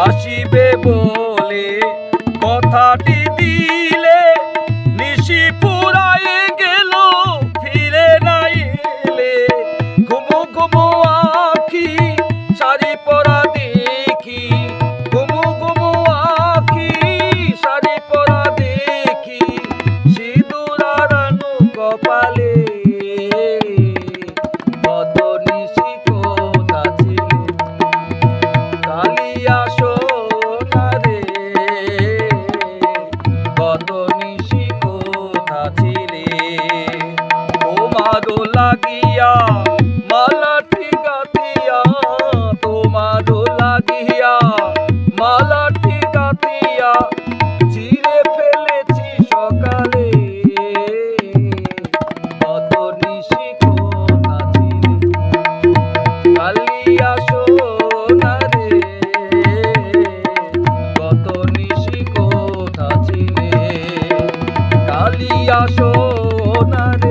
আসিবে বলে কথাটি দিলে, নিশি ফুরায় গেল ফিরে নাই এলে। ঘুমো ঘুমো আখি শাড়ি পরা দেখি, ঘুমো ঘুমো আখি শাড়ি পরা দেখি, সিঁদুর আরানো কপালে। কত নিশি কোথা ছিলে কালিয়া সোনা রে, কত নিশি কোথা ছিলে। তোমারও লাগিয়া মালাটি গাঁথিয়া, তোমারও লাগিয়া মালাটি গাঁথিয়া, চিরে ফেলেছি সকালে। কত নিশি কোথা ছিলে কালিয়া সোনা রে, কত নিশি কোথা ছিলে কালিয়া সোনা রে।